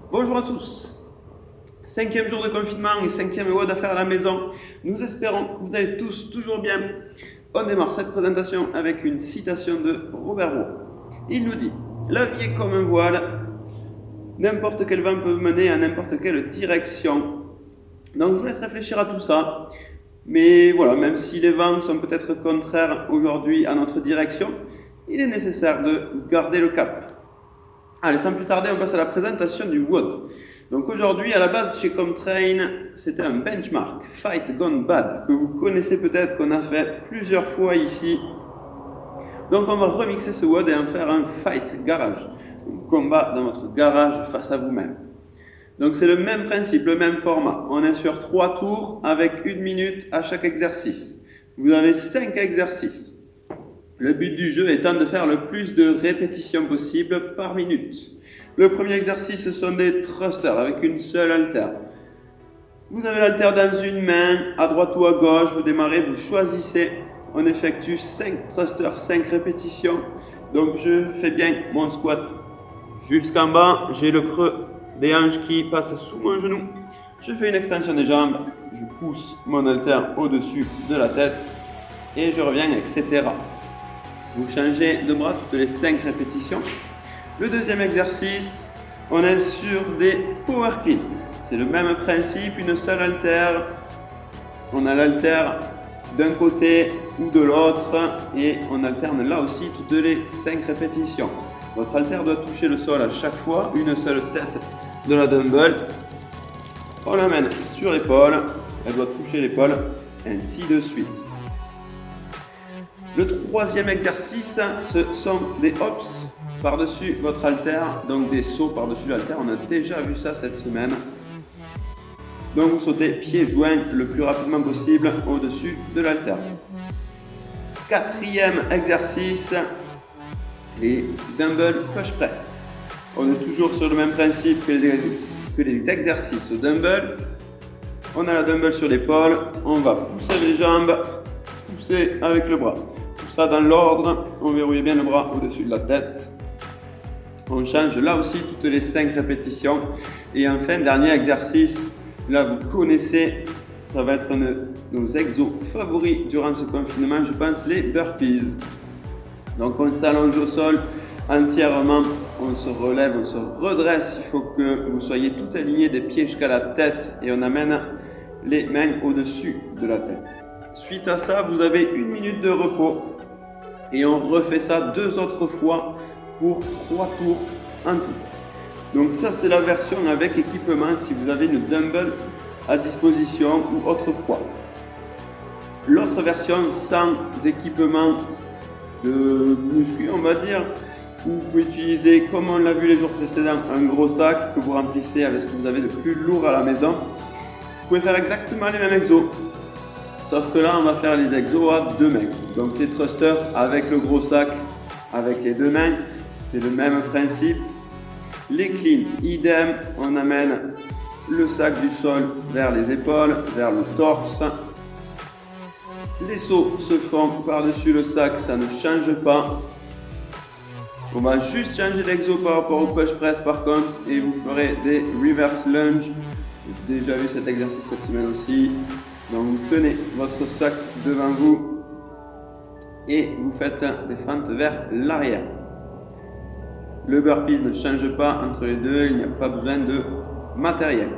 Bonjour à tous. 5e jour de confinement et 5e WOD à faire à la maison. Nous espérons que vous allez tous toujours bien. On démarre cette présentation avec une citation de Robert Brault. Il nous dit « La vie est comme un voile, n'importe quel vent peut mener à n'importe quelle direction. » Donc je vous laisse réfléchir à tout ça. Mais voilà, même si les vents sont peut-être contraires aujourd'hui à notre direction, il est nécessaire de garder le cap. Allez, sans plus tarder, on passe à la présentation du WOD. Donc aujourd'hui, à la base, chez Comtrain, c'était un benchmark, Fight Gone Bad, que vous connaissez peut-être, qu'on a fait plusieurs fois ici. Donc on va remixer ce WOD et en faire un Fight Garage, un combat dans votre garage face à vous-même. Donc c'est le même principe, le même format. On est sur 3 tours avec 1 minute à chaque exercice. Vous avez 5 exercices. Le but du jeu étant de faire le plus de répétitions possible par minute. Le premier exercice, ce sont des thrusters avec une seule haltère. Vous avez l'haltère dans une main, à droite ou à gauche, vous démarrez, vous choisissez. On effectue 5 thrusters, 5 répétitions. Donc je fais bien mon squat jusqu'en bas. J'ai le creux des hanches qui passe sous mon genou. Je fais une extension des jambes. Je pousse mon haltère au-dessus de la tête. Et je reviens, etc. Vous changez de bras toutes les 5 répétitions. Le deuxième exercice, on est sur des power clean. C'est le même principe, une seule haltère. On a l'haltère d'un côté ou de l'autre et on alterne là aussi toutes les 5 répétitions. Votre haltère doit toucher le sol à chaque fois, une seule tête de la dumbbell. On l'amène sur l'épaule, elle doit toucher l'épaule, ainsi de suite. Le troisième exercice, ce sont des hops par-dessus votre haltère, donc des sauts par-dessus l'haltère. On a déjà vu ça cette semaine. Donc vous sautez pieds joints le plus rapidement possible au-dessus de l'haltère. Quatrième exercice, les dumbbell push press. On est toujours sur le même principe que les exercices au dumbbell. On a la dumbbell sur l'épaule, on va pousser les jambes, pousser avec le bras. Tout ça dans l'ordre, on verrouille bien le bras au-dessus de la tête. On change là aussi toutes les 5 répétitions. Et enfin, dernier exercice, là vous connaissez, ça va être nos exos favoris durant ce confinement, je pense les burpees. Donc on s'allonge au sol entièrement, on se relève, on se redresse, il faut que vous soyez tout aligné des pieds jusqu'à la tête et on amène les mains au-dessus de la tête. Suite à ça, vous avez 1 minute de repos et on refait ça 2 autres fois pour 3 tours en tout. Donc ça c'est la version avec équipement si vous avez une dumbbell à disposition ou autre poids. L'autre version sans équipement de muscu on va dire, vous pouvez utiliser comme on l'a vu les jours précédents un gros sac que vous remplissez avec ce que vous avez de plus lourd à la maison. Vous pouvez faire exactement les mêmes exos. Sauf que là, on va faire les exos à 2 mains. Donc les thrusters avec le gros sac, avec les 2 mains, c'est le même principe. Les cleans, idem, on amène le sac du sol vers les épaules, vers le torse. Les sauts se font par-dessus le sac, ça ne change pas. On va juste changer l'exo par rapport au push press par contre et vous ferez des reverse lunge. J'ai déjà vu cet exercice cette semaine aussi. Donc vous tenez votre sac devant vous et vous faites des fentes vers l'arrière. Le burpees ne change pas entre les deux, il n'y a pas besoin de matériel.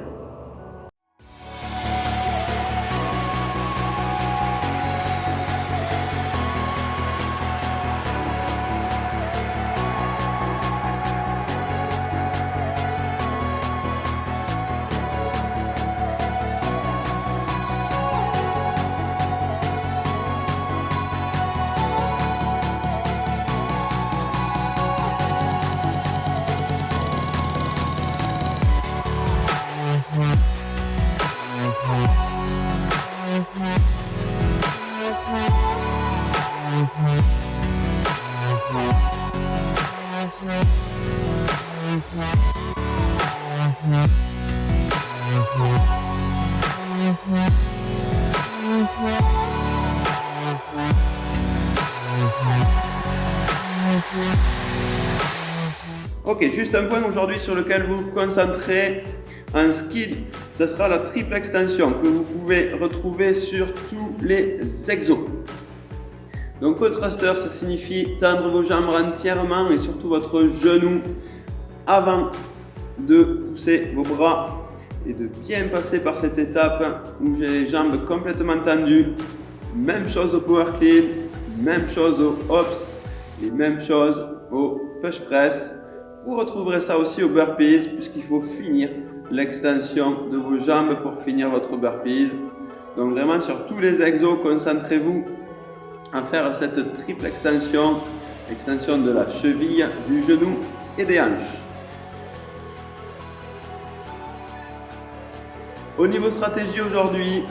Ok, juste un point aujourd'hui sur lequel vous vous concentrez en skill, ce sera la triple extension que vous pouvez retrouver sur tous les exos. Donc le thruster, ça signifie tendre vos jambes entièrement et surtout votre genou avant de pousser vos bras et de bien passer par cette étape où j'ai les jambes complètement tendues. Même chose au power clean, même chose au hops et même chose au push press. Vous retrouverez ça aussi au burpees puisqu'il faut finir l'extension de vos jambes pour finir votre burpees. Donc vraiment sur tous les exos, concentrez-vous à faire cette triple extension, extension de la cheville, du genou et des hanches. Au niveau stratégie aujourd'hui,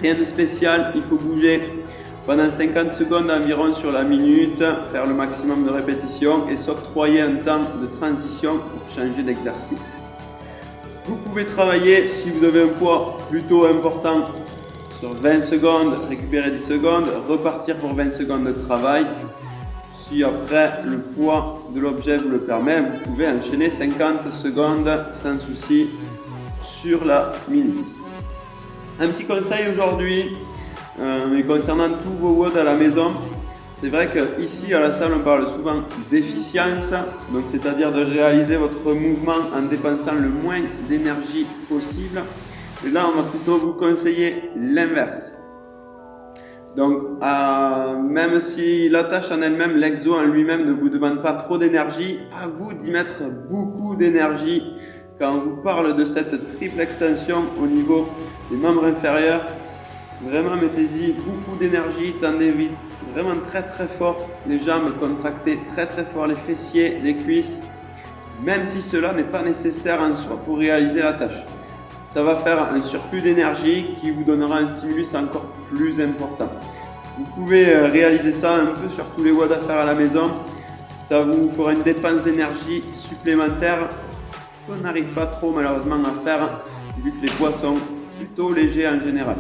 rien de spécial, il faut bouger pendant 50 secondes environ sur la minute, faire le maximum de répétitions et s'octroyer un temps de transition pour changer d'exercice. Vous pouvez travailler, si vous avez un poids plutôt important, sur 20 secondes, récupérer 10 secondes, repartir pour 20 secondes de travail. Si après le poids de l'objet vous le permet, vous pouvez enchaîner 50 secondes sans souci sur la minute. Un petit conseil aujourd'hui, mais concernant tous vos WOD à la maison, c'est vrai qu'ici à la salle on parle souvent d'efficience, donc c'est-à-dire de réaliser votre mouvement en dépensant le moins d'énergie possible. Et là on va plutôt vous conseiller l'inverse. Donc même si la tâche en elle-même, l'exo en lui-même ne vous demande pas trop d'énergie, à vous d'y mettre beaucoup d'énergie. Quand on vous parle de cette triple extension au niveau des membres inférieurs, vraiment mettez-y beaucoup d'énergie, tendez vite, vraiment très très fort les jambes, contractez très très fort les fessiers, les cuisses, même si cela n'est pas nécessaire en soi pour réaliser la tâche. Ça va faire un surplus d'énergie qui vous donnera un stimulus encore plus important. Vous pouvez réaliser ça un peu sur tous les WOD à faire à la maison, ça vous fera une dépense d'énergie supplémentaire qu'on n'arrive pas trop malheureusement à faire vu que les poids sont plutôt légers en général.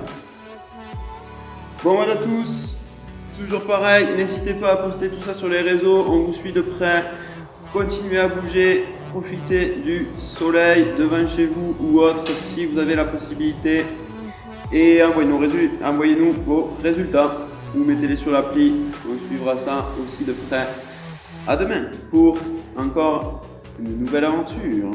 Bon voilà à tous, toujours pareil, n'hésitez pas à poster tout ça sur les réseaux, on vous suit de près, continuez à bouger, profitez du soleil devant chez vous ou autre si vous avez la possibilité et envoyez-nous vos résultats ou mettez-les sur l'appli, on suivra ça aussi de près. À demain pour encore une nouvelle aventure.